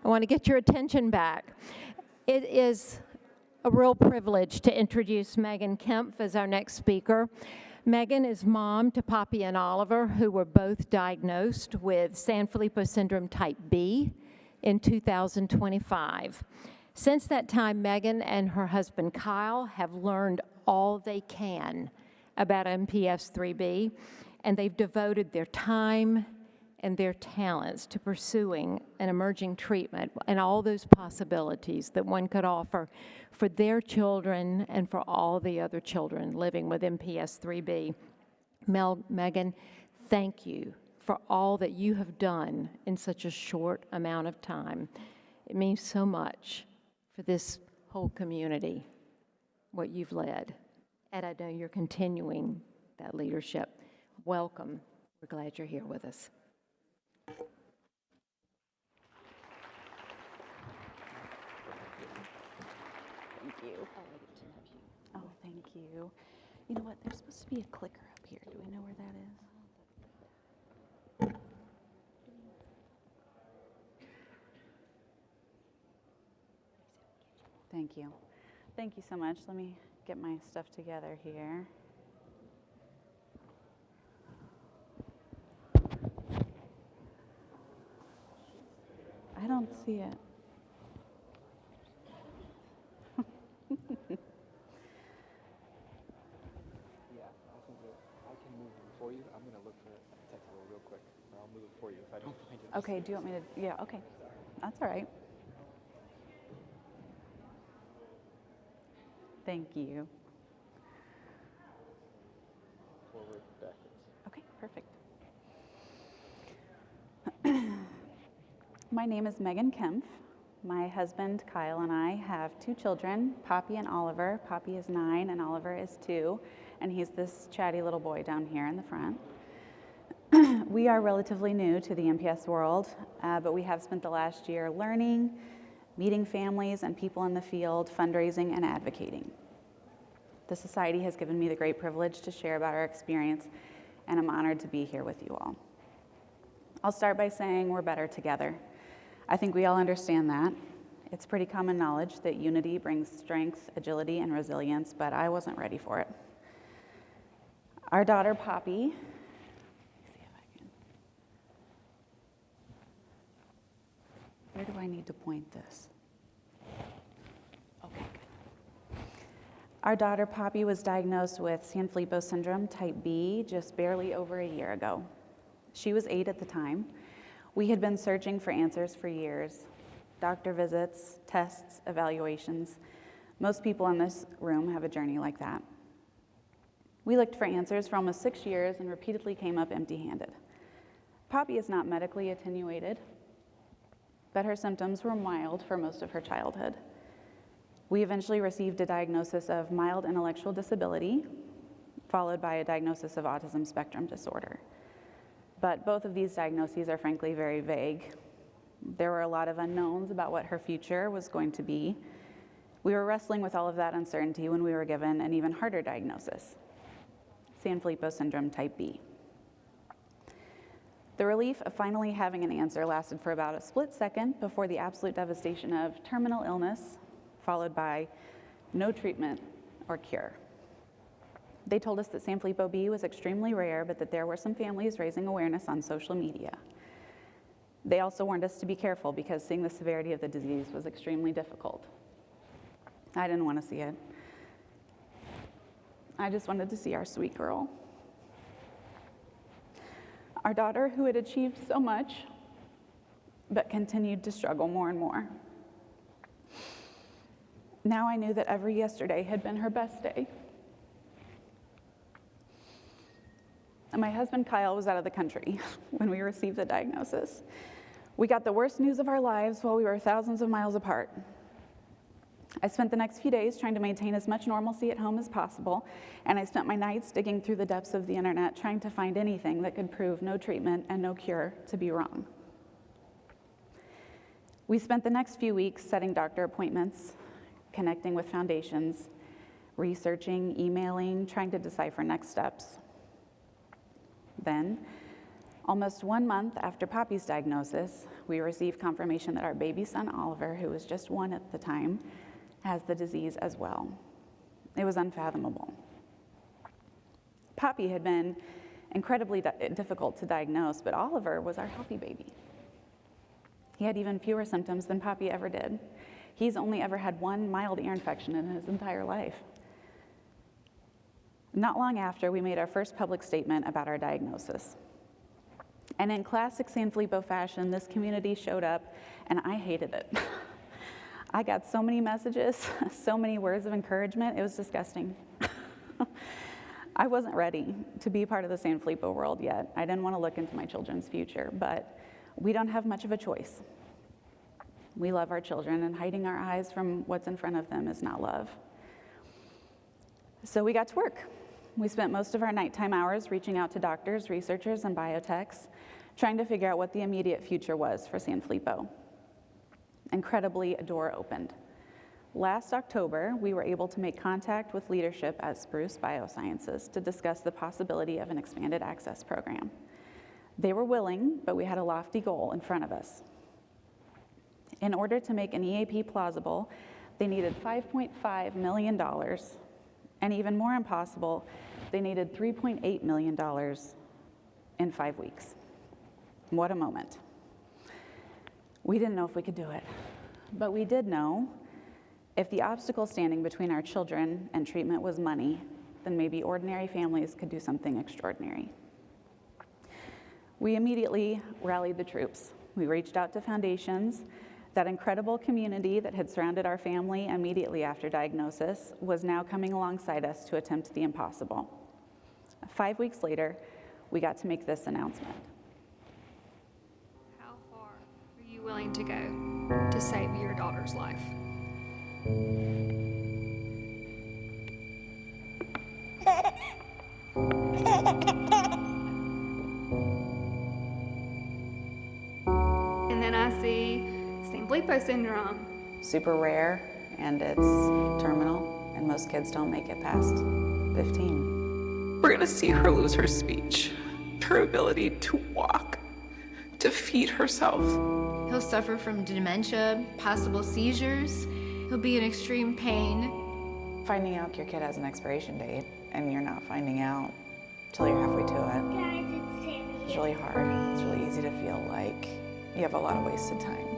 I want to get your attention back. It is a real privilege to introduce Megan Kempf as our next speaker. Megan is mom to Poppy and Oliver, who were both diagnosed with Sanfilippo syndrome type B in 2025. Since that time, Megan and her husband Kyle have learned all they can about MPS IIIB, and they've devoted their time and their talents to pursuing an emerging treatment and all those possibilities that one could offer for their children and for all the other children living with MPS IIIB. Megan, thank you for all that you have done in such a short amount of time. It means so much for this whole community, what you've led. And I know you're continuing that leadership. Welcome. We're glad you're here with us. Thank you. Oh, thank you. You know what? There's supposed to be a clicker up here. Do we know where that is? Thank you. Thank you so much. Let me get my stuff together here. I don't see it. I can move it for you. I'm going to look for a text real quick, or I'll move it for you if I don't find it. Okay, do you want me to? Yeah, okay. That's all right. Thank you. Forward, backwards. Okay, perfect. My name is Megan Kempf. My husband, Kyle, and I have two children, Poppy and Oliver. Poppy is 9 and Oliver is 2, and he's this chatty little boy down here in the front. We are relatively new to the MPS world, but we have spent the last year learning, meeting families and people in the field, fundraising, and advocating. The Society has given me the great privilege to share about our experience, and I'm honored to be here with you all. I'll start by saying we're better together. I think we all understand that. It's pretty common knowledge that unity brings strength, agility, and resilience, but I wasn't ready for it. Our daughter, Poppy, where do I need to point this? Okay, good. Our daughter, Poppy, was diagnosed with Sanfilippo syndrome type B just barely over a year ago. She was 8 at the time. We had been searching for answers for years. Doctor visits, tests, evaluations. Most people in this room have a journey like that. We looked for answers for almost 6 years and repeatedly came up empty-handed. Poppy is not medically attenuated, but her symptoms were mild for most of her childhood. We eventually received a diagnosis of mild intellectual disability, followed by a diagnosis of autism spectrum disorder. But both of these diagnoses are frankly very vague. There were a lot of unknowns about what her future was going to be. We were wrestling with all of that uncertainty when we were given an even harder diagnosis, Sanfilippo syndrome type B. The relief of finally having an answer lasted for about a split second before the absolute devastation of terminal illness, followed by no treatment or cure. They told us that Sanfilippo B was extremely rare, but that there were some families raising awareness on social media. They also warned us to be careful because seeing the severity of the disease was extremely difficult. I didn't want to see it. I just wanted to see our sweet girl. Our daughter, who had achieved so much, but continued to struggle more and more. Now I knew that every yesterday had been her best day. And my husband, Kyle, was out of the country when we received the diagnosis. We got the worst news of our lives while we were thousands of miles apart. I spent the next few days trying to maintain as much normalcy at home as possible, and I spent my nights digging through the depths of the internet trying to find anything that could prove no treatment and no cure to be wrong. We spent the next few weeks setting doctor appointments, connecting with foundations, researching, emailing, trying to decipher next steps. Then, almost 1 month after Poppy's diagnosis, we received confirmation that our baby son, Oliver, who was just 1 at the time, has the disease as well. It was unfathomable. Poppy had been incredibly difficult to diagnose, but Oliver was our healthy baby. He had even fewer symptoms than Poppy ever did. He's only ever had 1 mild ear infection in his entire life. Not long after, we made our first public statement about our diagnosis. And in classic Sanfilippo fashion, this community showed up, and I hated it. I got so many messages, so many words of encouragement, it was disgusting. I wasn't ready to be part of the Sanfilippo world yet. I didn't want to look into my children's future, but we don't have much of a choice. We love our children, and hiding our eyes from what's in front of them is not love. So we got to work. We spent most of our nighttime hours reaching out to doctors, researchers, and biotechs, trying to figure out what the immediate future was for Sanfilippo. Incredibly, a door opened. Last October, we were able to make contact with leadership at Spruce Biosciences to discuss the possibility of an expanded access program. They were willing, but we had a lofty goal in front of us. In order to make an EAP plausible, they needed $5.5 million, and even more impossible, they needed $3.8 million in 5 weeks. What a moment. We didn't know if we could do it, but we did know if the obstacle standing between our children and treatment was money, then maybe ordinary families could do something extraordinary. We immediately rallied the troops. We reached out to foundations. That incredible community that had surrounded our family immediately after diagnosis was now coming alongside us to attempt the impossible. 5 weeks later, we got to make this announcement. How far are you willing to go to save your daughter's life? And then I see Sanfilippo syndrome. Super rare, and it's terminal, and most kids don't make it past 15. We're gonna see her lose her speech, her ability to walk, to feed herself. He'll suffer from dementia, possible seizures. He'll be in extreme pain. Finding out your kid has an expiration date and you're not finding out till you're halfway to it, it's really hard. It's really easy to feel like you have a lot of wasted time.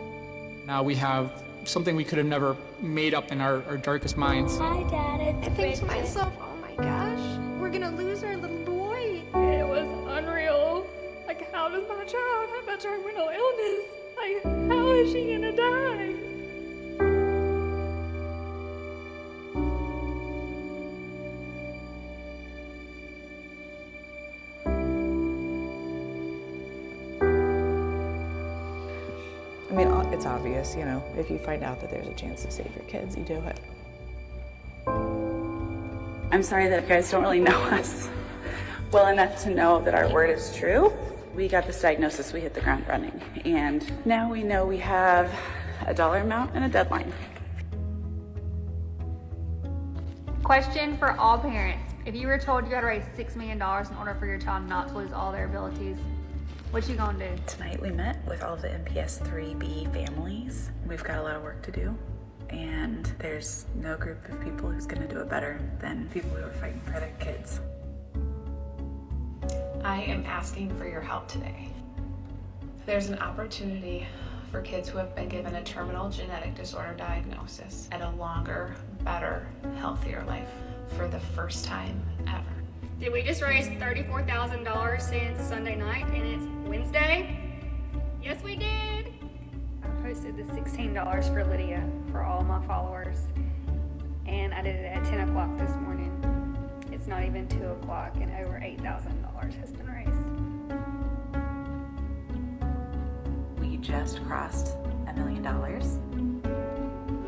Now we have something we could have never made up in our darkest minds. Hi, Dad. I think to myself, oh my gosh, we're gonna lose our little boy. It was unreal. Like, how does my child have a terminal illness? Like, how is she gonna die? I mean, it's obvious, you know, if you find out that there's a chance to save your kids, you do it. I'm sorry that you guys don't really know us well enough to know that our word is true. We got this diagnosis, we hit the ground running, and now we know we have a dollar amount and a deadline. Question for all parents. If you were told you had to raise $6 million in order for your child not to lose all their abilities, what you gonna do? Tonight we met with all the MPS IIIB families. We've got a lot of work to do, and there's no group of people who's gonna do it better than people who are fighting for their kids. I am asking for your help today. There's an opportunity for kids who have been given a terminal genetic disorder diagnosis at a longer, better, healthier life for the first time ever. Did we just raise $34,000 since Sunday night and it's Wednesday? Yes, we did. I posted the $16 for Lydia for all my followers, and I did it at 10 o'clock this morning. It's not even 2 o'clock, and over $8,000 has been raised. We just crossed $1 million.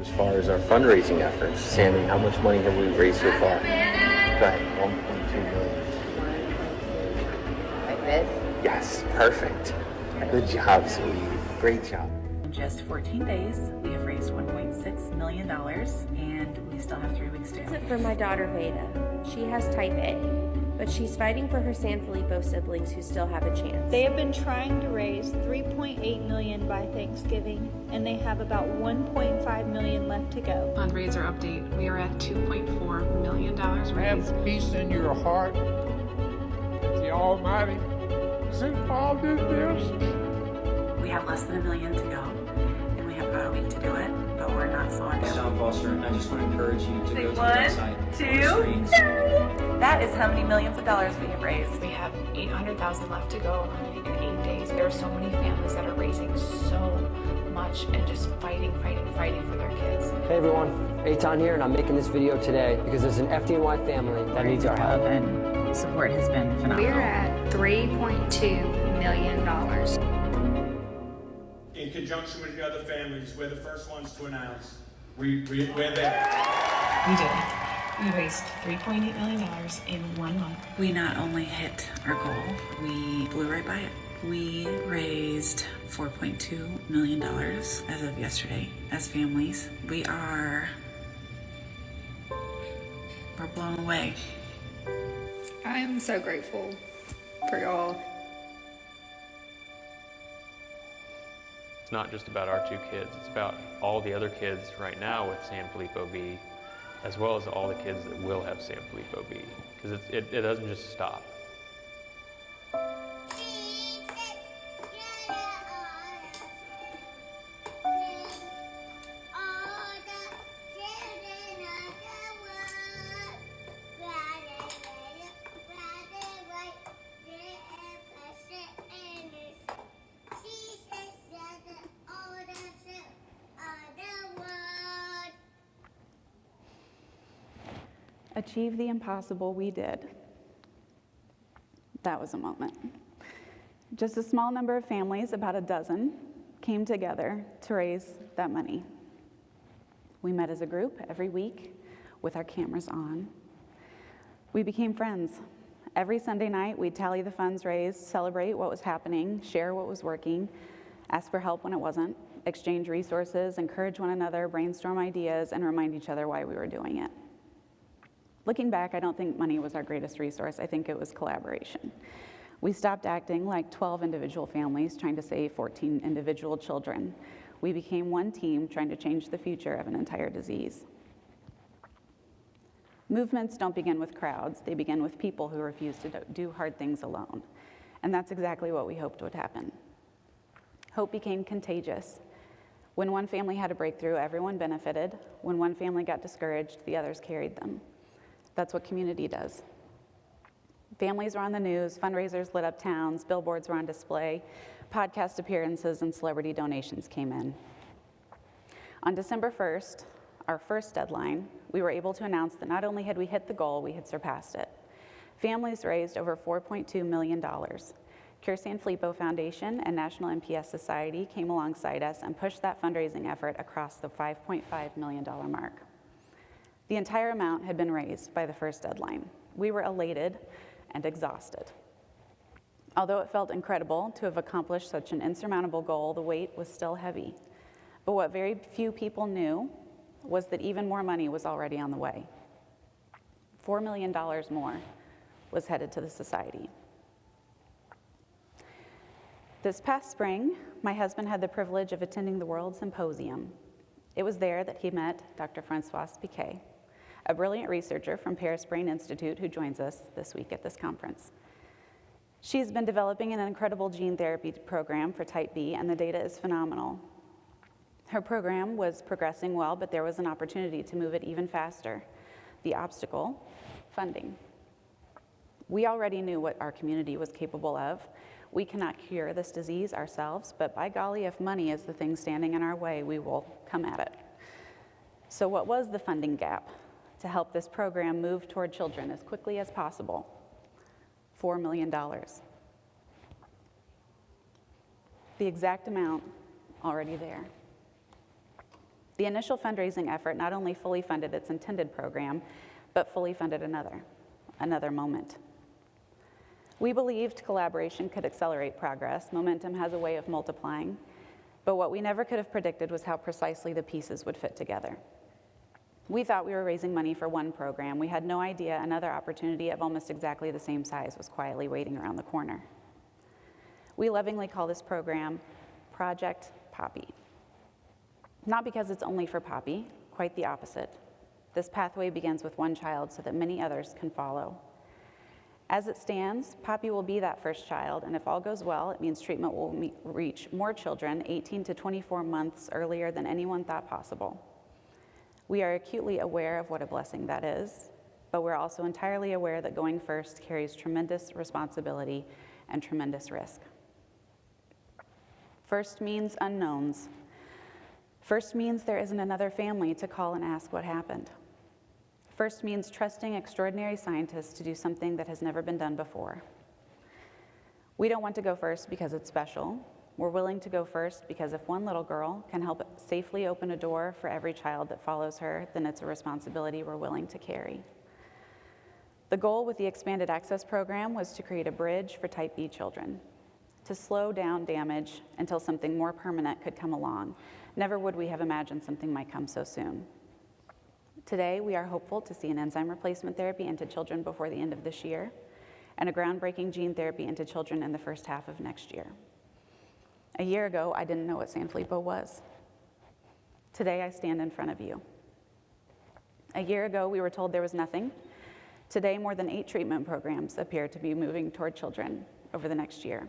As far as our fundraising efforts, Sammy, how much money have we raised so far? About 1.2 million. Like this? Yes, perfect. Good job, sweetie. Great job. In just 14 days, we have raised $1.6 million, and we still have 3 weeks to go. This is for my daughter Veda. She has type A. but she's fighting for her Sanfilippo siblings who still have a chance. They have been trying to raise $3.8 million by Thanksgiving, and they have about $1.5 million left to go. Fundraiser update, we are at $2.4 million raised. Have peace in your heart that the Almighty is involved in this. We have less than $1 million to go, and we have about a week to do it, but we're not slowing down. John Foster, and I just want to encourage you to go to the website. 1, 2, 3. That is how many millions of dollars we have raised. We have $800,000 left to go in 8 days. There are so many families that are raising so much and just fighting for their kids. Hey everyone, Eitan here, and I'm making this video today because there's an FDNY family that needs our help. And support has been phenomenal. We're at $3.2 million. In conjunction with the other families, we're the first ones to announce we're there. We did it. We raised $3.8 million in 1 month. We not only hit our goal, we blew right by it. We raised $4.2 million as of yesterday as families. We're blown away. I am so grateful for y'all. It's not just about our 2 kids, it's about all the other kids right now with Sanfilippo B, as well as all the kids that will have Sanfilippo B, because it doesn't just stop. Achieve the impossible, we did. That was a moment. Just a small number of families, about a dozen, came together to raise that money. We met as a group every week with our cameras on. We became friends. Every Sunday night, we'd tally the funds raised, celebrate what was happening, share what was working, ask for help when it wasn't, exchange resources, encourage one another, brainstorm ideas, and remind each other why we were doing it. Looking back, I don't think money was our greatest resource. I think it was collaboration. We stopped acting like 12 individual families trying to save 14 individual children. We became one team trying to change the future of an entire disease. Movements don't begin with crowds. They begin with people who refuse to do hard things alone. And that's exactly what we hoped would happen. Hope became contagious. When one family had a breakthrough, everyone benefited. When one family got discouraged, the others carried them. That's what community does. Families were on the news, fundraisers lit up towns, billboards were on display, podcast appearances and celebrity donations came in. On December 1st, our first deadline, we were able to announce that not only had we hit the goal, we had surpassed it. Families raised over $4.2 million. Cure Sanfilippo Foundation and National MPS Society came alongside us and pushed that fundraising effort across the $5.5 million mark. The entire amount had been raised by the first deadline. We were elated and exhausted. Although it felt incredible to have accomplished such an insurmountable goal, the weight was still heavy. But what very few people knew was that even more money was already on the way. $4 million more was headed to the society. This past spring, my husband had the privilege of attending the World Symposium. It was there that he met Dr. Françoise Piquet, a brilliant researcher from Paris Brain Institute who joins us this week at this conference. She's been developing an incredible gene therapy program for type B, and the data is phenomenal. Her program was progressing well, but there was an opportunity to move it even faster. The obstacle, funding. We already knew what our community was capable of. We cannot cure this disease ourselves, but by golly, if money is the thing standing in our way, we will come at it. So what was the funding gap to help this program move toward children as quickly as possible? $4 million. The exact amount already there. The initial fundraising effort not only fully funded its intended program, but fully funded another moment. We believed collaboration could accelerate progress. Momentum has a way of multiplying, but what we never could have predicted was how precisely the pieces would fit together. We thought we were raising money for one program. We had no idea another opportunity of almost exactly the same size was quietly waiting around the corner. We lovingly call this program Project Poppy. Not because it's only for Poppy, quite the opposite. This pathway begins with one child so that many others can follow. As it stands, Poppy will be that first child, and if all goes well, it means treatment will reach more children 18 to 24 months earlier than anyone thought possible. We are acutely aware of what a blessing that is, but we're also entirely aware that going first carries tremendous responsibility and tremendous risk. First means unknowns. First means there isn't another family to call and ask what happened. First means trusting extraordinary scientists to do something that has never been done before. We don't want to go first because it's special. We're willing to go first because if one little girl can help safely open a door for every child that follows her, then it's a responsibility we're willing to carry. The goal with the Expanded Access Program was to create a bridge for Type B children, to slow down damage until something more permanent could come along. Never would we have imagined something might come so soon. Today, we are hopeful to see an enzyme replacement therapy into children before the end of this year, and a groundbreaking gene therapy into children in the first half of next year. A year ago, I didn't know what Sanfilippo was. Today, I stand in front of you. A year ago, we were told there was nothing. Today, more than 8 treatment programs appear to be moving toward children over the next year.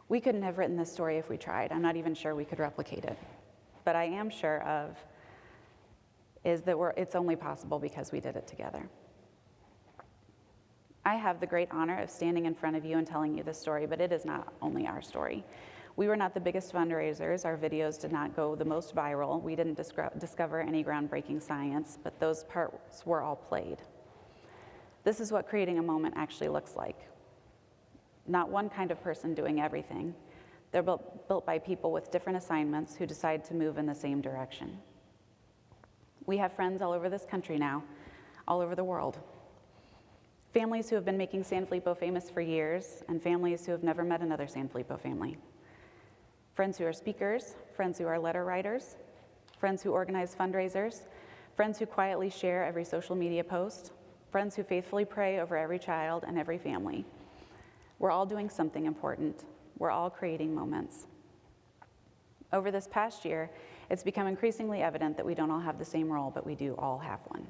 We couldn't have written this story if we tried. I'm not even sure we could replicate it. But I am sure of is that it's only possible because we did it together. I have the great honor of standing in front of you and telling you this story, but it is not only our story. We were not the biggest fundraisers. Our videos did not go the most viral. We didn't discover any groundbreaking science, but those parts were all played. This is what creating a moment actually looks like. Not one kind of person doing everything. They're built by people with different assignments who decide to move in the same direction. We have friends all over this country now, all over the world. Families who have been making Sanfilippo famous for years, and families who have never met another Sanfilippo family. Friends who are speakers, friends who are letter writers, friends who organize fundraisers, friends who quietly share every social media post, friends who faithfully pray over every child and every family. We're all doing something important. We're all creating moments. Over this past year, it's become increasingly evident that we don't all have the same role, but we do all have one.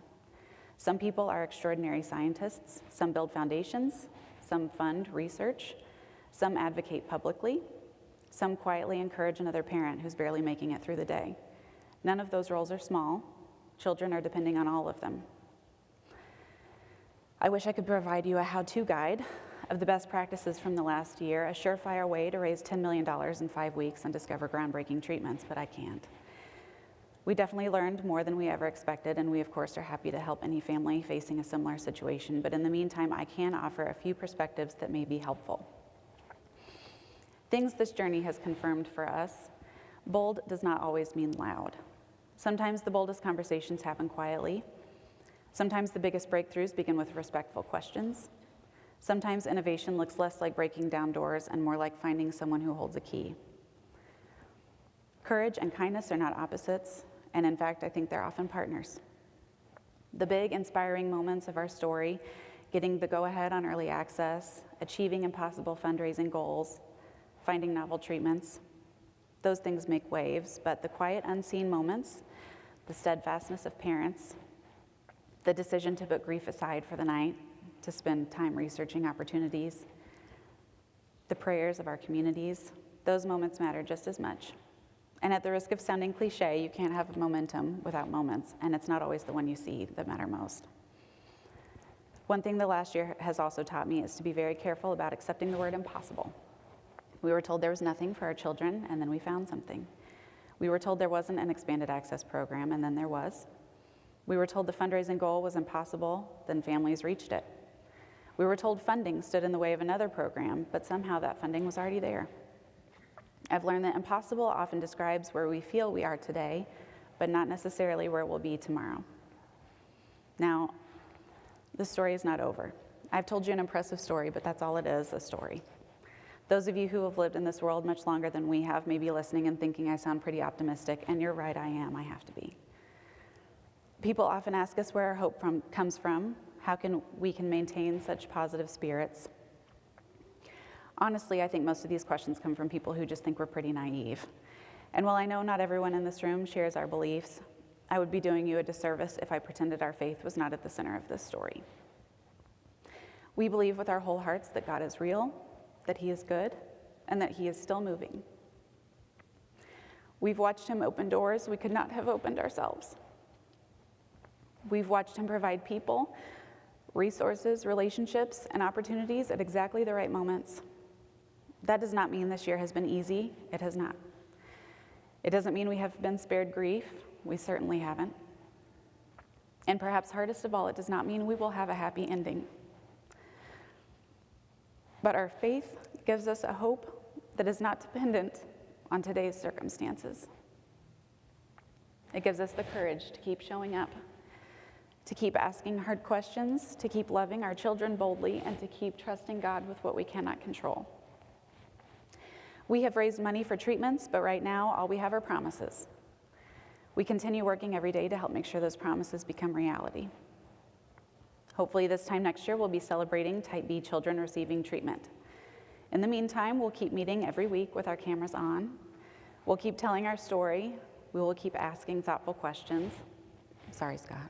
Some people are extraordinary scientists, some build foundations, some fund research, some advocate publicly, some quietly encourage another parent who's barely making it through the day. None of those roles are small. Children are depending on all of them. I wish I could provide you a how-to guide of the best practices from the last year, a surefire way to raise $10 million in 5 weeks and discover groundbreaking treatments, but I can't. We definitely learned more than we ever expected, and we, of course, are happy to help any family facing a similar situation. But in the meantime, I can offer a few perspectives that may be helpful. Things this journey has confirmed for us: bold does not always mean loud. Sometimes the boldest conversations happen quietly. Sometimes the biggest breakthroughs begin with respectful questions. Sometimes innovation looks less like breaking down doors and more like finding someone who holds a key. Courage and kindness are not opposites. And in fact, I think they're often partners. The big, inspiring moments of our story, getting the go-ahead on early access, achieving impossible fundraising goals, finding novel treatments, those things make waves, but the quiet, unseen moments, the steadfastness of parents, the decision to put grief aside for the night, to spend time researching opportunities, the prayers of our communities, those moments matter just as much. And at the risk of sounding cliche, you can't have momentum without moments, and it's not always the one you see that matter most. One thing the last year has also taught me is to be very careful about accepting the word impossible. We were told there was nothing for our children, and then we found something. We were told there wasn't an expanded access program, and then there was. We were told the fundraising goal was impossible, then families reached it. We were told funding stood in the way of another program, but somehow that funding was already there. I've learned that impossible often describes where we feel we are today, but not necessarily where we'll be tomorrow. Now, the story is not over. I've told you an impressive story, but that's all it is, a story. Those of you who have lived in this world much longer than we have may be listening and thinking I sound pretty optimistic, and you're right, I am. I have to be. People often ask us where our hope comes from, how we can maintain such positive spirits. Honestly, I think most of these questions come from people who just think we're pretty naive. And while I know not everyone in this room shares our beliefs, I would be doing you a disservice if I pretended our faith was not at the center of this story. We believe with our whole hearts that God is real, that He is good, and that He is still moving. We've watched Him open doors we could not have opened ourselves. We've watched Him provide people, resources, relationships, and opportunities at exactly the right moments. That does not mean this year has been easy. It has not. It doesn't mean we have been spared grief. We certainly haven't. And perhaps hardest of all, it does not mean we will have a happy ending. But our faith gives us a hope that is not dependent on today's circumstances. It gives us the courage to keep showing up, to keep asking hard questions, to keep loving our children boldly, and to keep trusting God with what we cannot control. We have raised money for treatments, but right now all we have are promises. We continue working every day to help make sure those promises become reality. Hopefully this time next year we'll be celebrating Type B children receiving treatment. In the meantime, we'll keep meeting every week with our cameras on. We'll keep telling our story. We will keep asking thoughtful questions. Sorry, Scott.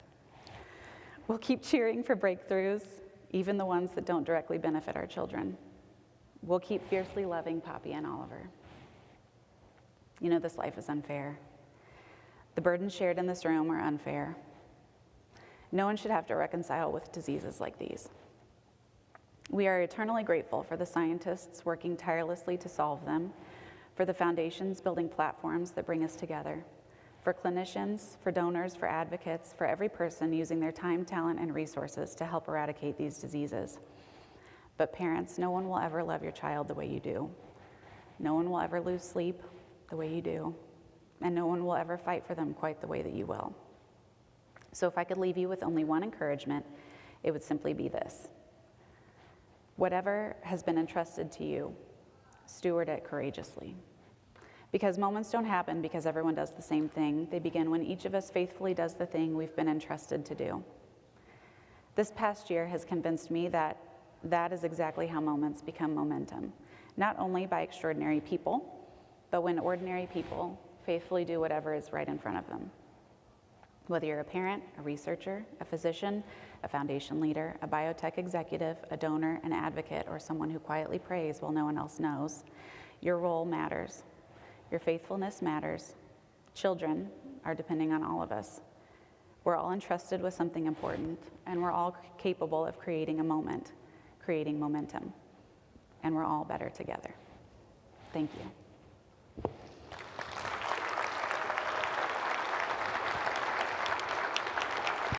We'll keep cheering for breakthroughs, even the ones that don't directly benefit our children. We'll keep fiercely loving Poppy and Oliver. You know, this life is unfair. The burdens shared in this room are unfair. No one should have to reconcile with diseases like these. We are eternally grateful for the scientists working tirelessly to solve them, for the foundations building platforms that bring us together, for clinicians, for donors, for advocates, for every person using their time, talent, and resources to help eradicate these diseases. But parents, no one will ever love your child the way you do. No one will ever lose sleep the way you do. And no one will ever fight for them quite the way that you will. So if I could leave you with only one encouragement, it would simply be this. Whatever has been entrusted to you, steward it courageously. Because moments don't happen because everyone does the same thing. They begin when each of us faithfully does the thing we've been entrusted to do. This past year has convinced me that that is exactly how moments become momentum, not only by extraordinary people, but when ordinary people faithfully do whatever is right in front of them. Whether you're a parent, a researcher, a physician, a foundation leader, a biotech executive, a donor, an advocate, or someone who quietly prays while no one else knows, your role matters. Your faithfulness matters. Children are depending on all of us. We're all entrusted with something important, and we're all capable of creating a moment, creating momentum, and we're all better together. Thank you.